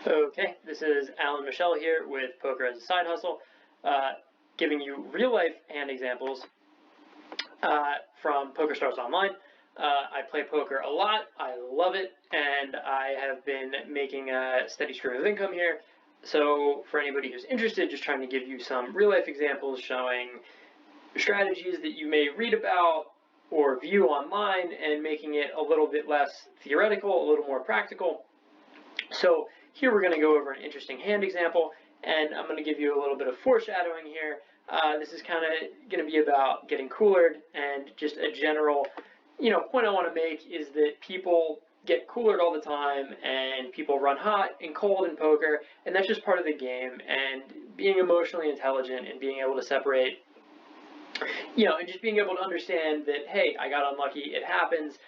Okay, this is Alan Michelle here with Poker as a Side Hustle, giving you real-life hand examples from PokerStars Online. I play poker a lot, I love it, and I have been making a steady stream of income here. So for anybody who's interested, just trying to give you some real-life examples showing strategies that you may read about or view online and making it a little bit less theoretical, a little more practical. So here we're going to go over an interesting hand example, and I'm going to give you a little bit of foreshadowing here. This is kind of going to be about getting coolered, and just a general, point I want to make is that people get coolered all the time, and people run hot and cold in poker, and that's just part of the game. And being emotionally intelligent and being able to separate, and just being able to understand that, hey, I got unlucky, it happens.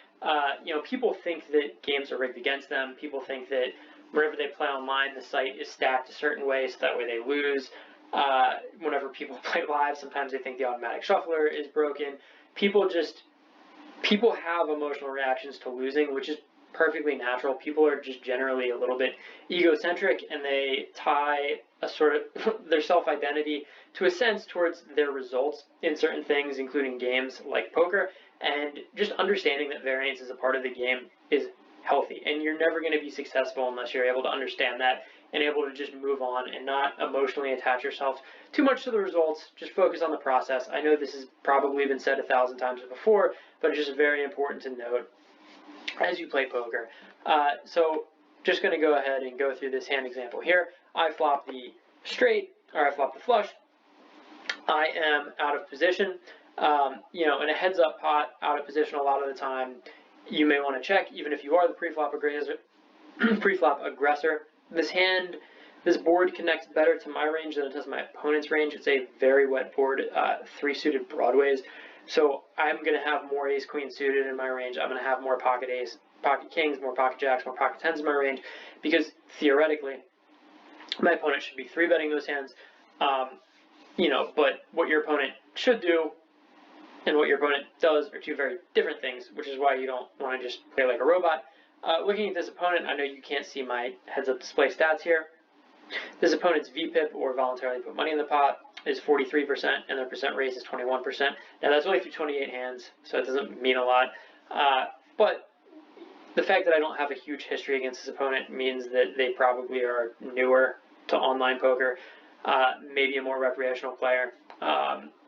People think that games are rigged against them. People think that wherever they play online, the site is stacked a certain way, so that way they lose. Whenever people play live, sometimes they think the automatic shuffler is broken. People have emotional reactions to losing, which is perfectly natural. People are just generally a little bit egocentric, and they tie a sort of their self-identity to a sense towards their results in certain things, including games like poker. And just understanding that variance is a part of the game is healthy, and you're never going to be successful unless you're able to understand that and able to just move on and not emotionally attach yourself too much to the results. Just focus on the process. I know this has probably been said 1,000 times before, but it's just very important to note as you play poker. So just going to go ahead and go through this hand example here. I flop the straight, or I flop the flush. I am out of position. In a heads-up pot, out of position a lot of the time, you may want to check, even if you are the pre-flop aggressor. This board connects better to my range than it does my opponent's range. It's a very wet board, 3 suited broadways. So I'm going to have more ace-queen suited in my range. I'm going to have more pocket ace, pocket kings, more pocket jacks, more pocket tens in my range, because theoretically, my opponent should be 3-betting those hands. But what your opponent should do and what your opponent does are two very different things, which is why you don't want to just play like a robot. Looking at this opponent, I know you can't see my heads-up display stats here. This opponent's VPIP, or voluntarily put money in the pot, is 43%, and their percent raise is 21%. Now, that's only through 28 hands, so it doesn't mean a lot. But the fact that I don't have a huge history against this opponent means that they probably are newer to online poker, maybe a more recreational player.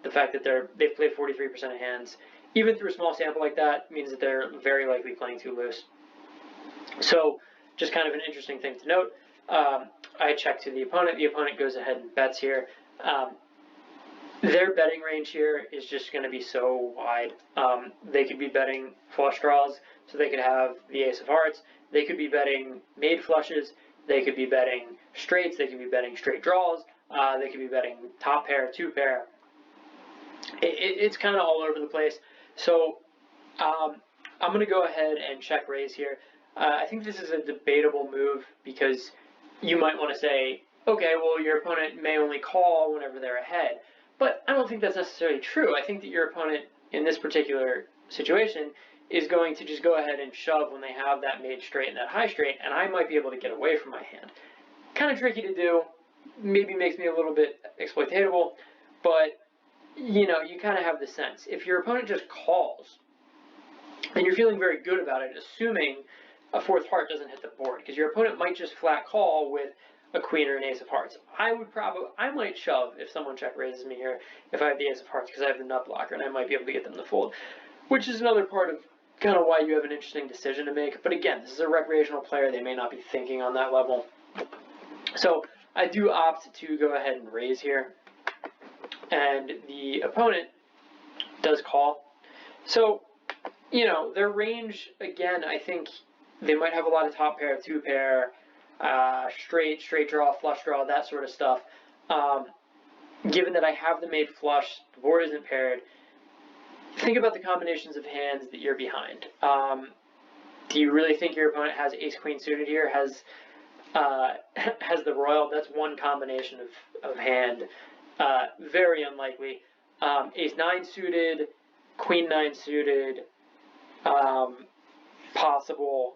The fact that they've played 43% of hands, even through a small sample like that, means that they're very likely playing too loose. So just kind of an interesting thing to note. I check to the opponent. The opponent goes ahead and bets here. Their betting range here is just going to be so wide. They could be betting flush draws, so they could have the ace of hearts. They could be betting made flushes. They could be betting straights. They could be betting straight draws. They could be betting top pair, 2-pair. It's kind of all over the place. So I'm going to go ahead and check raise here. I think this is a debatable move, because you might want to say, okay, well, your opponent may only call whenever they're ahead. But I don't think that's necessarily true. I think that your opponent in this particular situation is going to just go ahead and shove when they have that made straight and that high straight, and I might be able to get away from my hand. Kind of tricky to do. Maybe makes me a little bit exploitatable, but you kind of have the sense. If your opponent just calls, and you're feeling very good about it, assuming a 4th heart doesn't hit the board, because your opponent might just flat call with a queen or an ace of hearts. I might shove if someone check raises me here if I have the ace of hearts, because I have the nut blocker, and I might be able to get them to fold, which is another part of kind of why you have an interesting decision to make. But again, this is a recreational player. They may not be thinking on that level. So I do opt to go ahead and raise here, and the opponent does call. So, their range, again, I think they might have a lot of top pair, 2-pair, straight draw, flush draw, that sort of stuff. Given that I have the made flush, the board isn't paired, think about the combinations of hands that you're behind. Do you really think your opponent has ace-queen suited here, has the royal? That's one combination of hand. Very unlikely. Ace-9 suited, queen-9 suited, possible.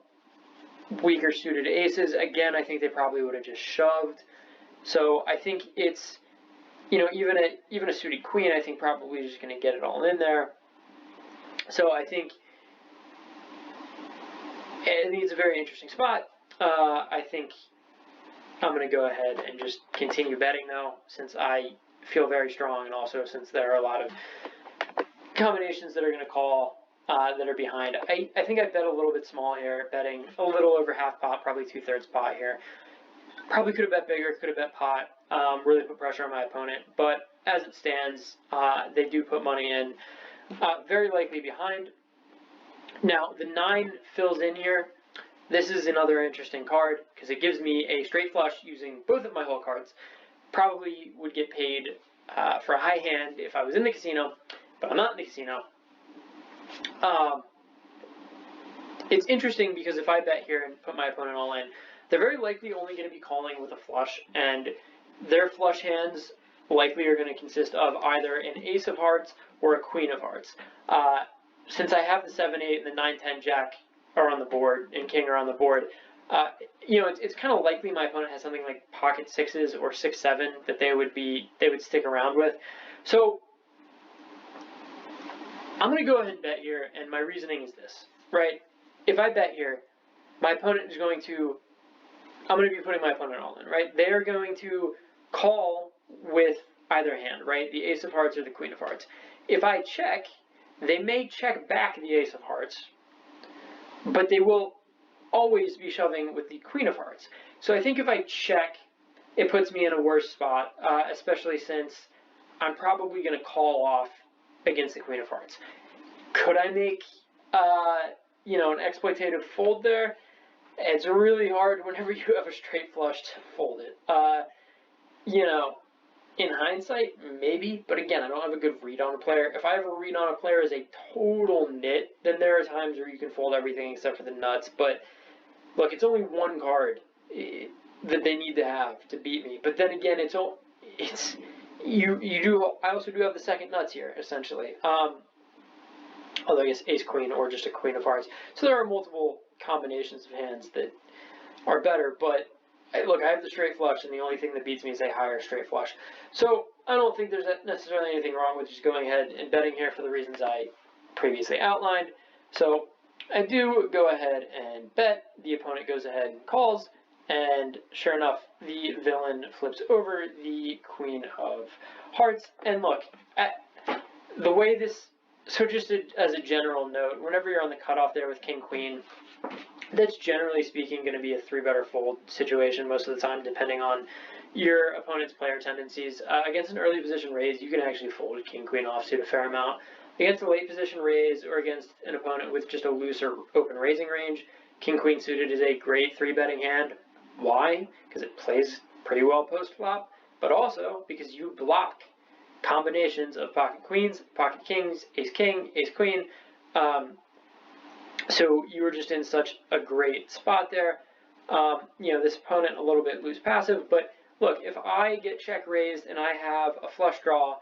weaker suited aces, again, I think they probably would have just shoved. So I think it's, even a suited queen, I think probably just going to get it all in there. So I think it's a very interesting spot. I think I'm going to go ahead and just continue betting though, since I feel very strong, and also since there are a lot of combinations that are going to call that are behind. I think I bet a little bit small here, betting a little over half pot, probably 2/3 pot here. Probably could have bet bigger, could have bet pot, really put pressure on my opponent. But as it stands, they do put money in, very likely behind. Now, the 9 fills in here. This is another interesting card because it gives me a straight flush using both of my whole cards. Probably would get paid for a high hand if I was in the casino, but I'm not in the casino. It's interesting because if I bet here and put my opponent all in, they're very likely only going to be calling with a flush, and their flush hands likely are going to consist of either an ace of hearts or a queen of hearts. Since I have the 7-8 and the 9-10 jack are on the board and king are on the board, it's kind of likely my opponent has something like pocket 6s or 6-7 that they would stick around with. So I'm going to go ahead and bet here, and my reasoning is this, right? If I bet here, my opponent is I'm going to be putting my opponent all in, right? They're going to call with either hand, right? The ace of hearts or the queen of hearts. If I check, they may check back the ace of hearts, but they will always be shoving with the queen of hearts. So I think if I check, it puts me in a worse spot, especially since I'm probably going to call off against the queen of hearts. Could I make, an exploitative fold there? It's really hard whenever you have a straight flush to fold it. In hindsight, maybe, but again, I don't have a good read on a player. If I have a read on a player as a total nit, then there are times where you can fold everything except for the nuts. But look, it's only one card that they need to have to beat me. But then again, I also do have the second nuts here, essentially. Although I guess ace queen or just a queen of hearts. So there are multiple combinations of hands that are better, but look, I have the straight flush, and the only thing that beats me is a higher straight flush. So I don't think there's necessarily anything wrong with just going ahead and betting here for the reasons I previously outlined. So I do go ahead and bet. The opponent goes ahead and calls, and sure enough, the villain flips over the queen of hearts. And look, the way this... So just as a general note, whenever you're on the cutoff there with king-queen, that's generally speaking going to be a 3-better fold situation most of the time, depending on your opponent's player tendencies. Against an early position raise, you can actually fold a king-queen offsuit a fair amount. Against a late position raise or against an opponent with just a looser open raising range, king-queen suited is a great 3-betting hand. Why? Because it plays pretty well post-flop, but also because you block combinations of pocket queens, pocket kings, ace-king, ace-queen. So you were just in such a great spot there. This opponent a little bit loose passive, but look, if I get check raised and I have a flush draw,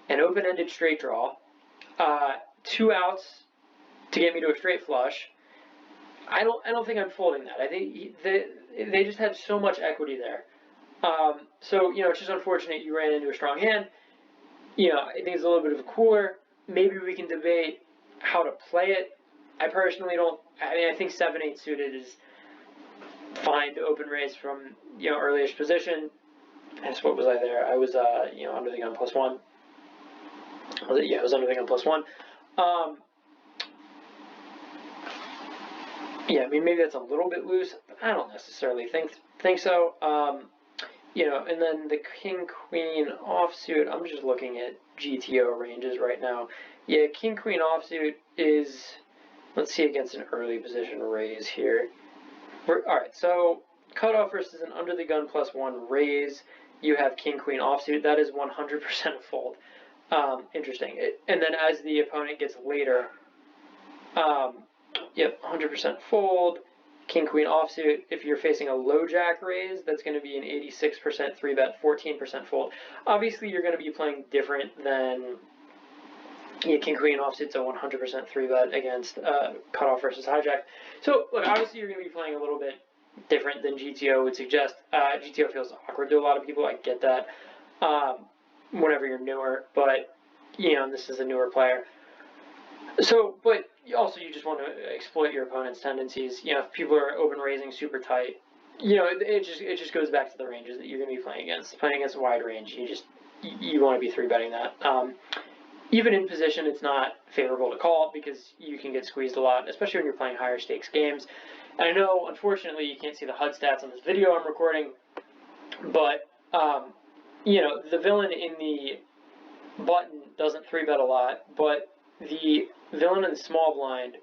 an open-ended straight draw, 2 outs to get me to a straight flush, I don't think I'm folding that. I think they just had so much equity there. So it's just unfortunate you ran into a strong hand. I think it's a little bit of a cooler. Maybe we can debate how to play it. I personally don't. I think 7-8 suited is fine to open raise from early-ish position. And so what was I there? I was under the gun +1. Was it? Yeah, I was under the gun +1. Yeah, I mean maybe that's a little bit loose. But I don't necessarily think so. And then the king-queen offsuit, I'm just looking at GTO ranges right now. Yeah, king-queen offsuit is, let's see, against an early position raise here. Alright, so cutoff versus an under the gun +1 raise. You have king-queen offsuit. That is 100% fold. Interesting. And then as the opponent gets later, 100% fold. King-queen offsuit, if you're facing a low jack raise, that's going to be an 86% 3-bet, 14% fold. Obviously, you're going to be playing different than Yeah, King Queen offsuit's a 100% 3-bet against cutoff versus hijack. So look, obviously you're going to be playing a little bit different than GTO would suggest. GTO feels awkward to a lot of people. I get that. Whenever you're newer, but this is a newer player. So, but also you just want to exploit your opponent's tendencies. If people are open raising super tight, it just goes back to the ranges that you're going to be playing against. Playing against a wide range, you want to be 3-betting that. Even in position, it's not favorable to call because you can get squeezed a lot, especially when you're playing higher stakes games. And I know, unfortunately, you can't see the HUD stats on this video I'm recording, but, the villain in the button doesn't 3-bet a lot, but the villain in the small blind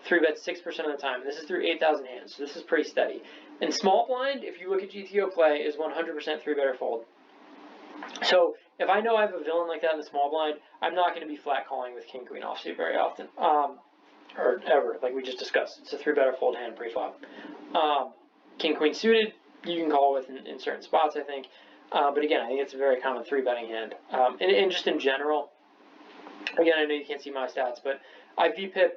3-bets 6% of the time. This is through 8,000 hands, so this is pretty steady. And small blind, if you look at GTO play, is 100% 3-bet or fold. So if I know I have a villain like that in the small blind, I'm not going to be flat calling with King Queen offsuit very often, or ever, like we just discussed. It's a 3-bet or fold hand pre-flop. King Queen suited, you can call with in certain spots, I think. But again, I think it's a very common 3-betting hand. And just in general, again, I know you can't see my stats, but I VPIP,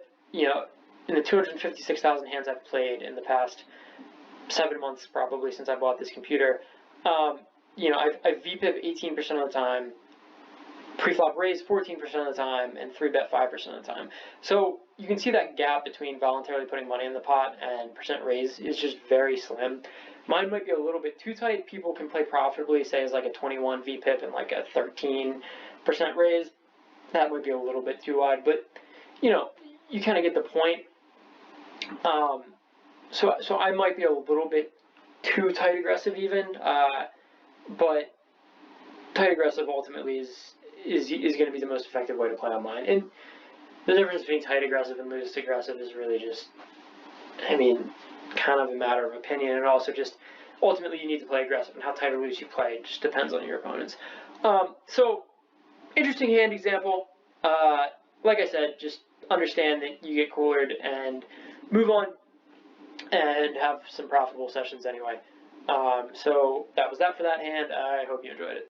in the 256,000 hands I've played in the past 7 months, probably since I bought this computer. I VPIP 18% of the time, pre-flop raise 14% of the time, and 3-bet 5% of the time. So you can see that gap between voluntarily putting money in the pot and percent raise is just very slim. Mine might be a little bit too tight. People can play profitably, say as like a 21 VPIP and like a 13% raise. That might be a little bit too wide, but you kind of get the point. So I might be a little bit too tight aggressive even, but tight aggressive ultimately is going to be the most effective way to play online. And the difference between tight aggressive and loose aggressive is really just, kind of a matter of opinion, and also just ultimately you need to play aggressive, and how tight or loose you play just depends on your opponents. So interesting hand example. Like I said, just understand that you get coolered and move on and have some profitable sessions anyway. So that was that for that hand. I hope you enjoyed it.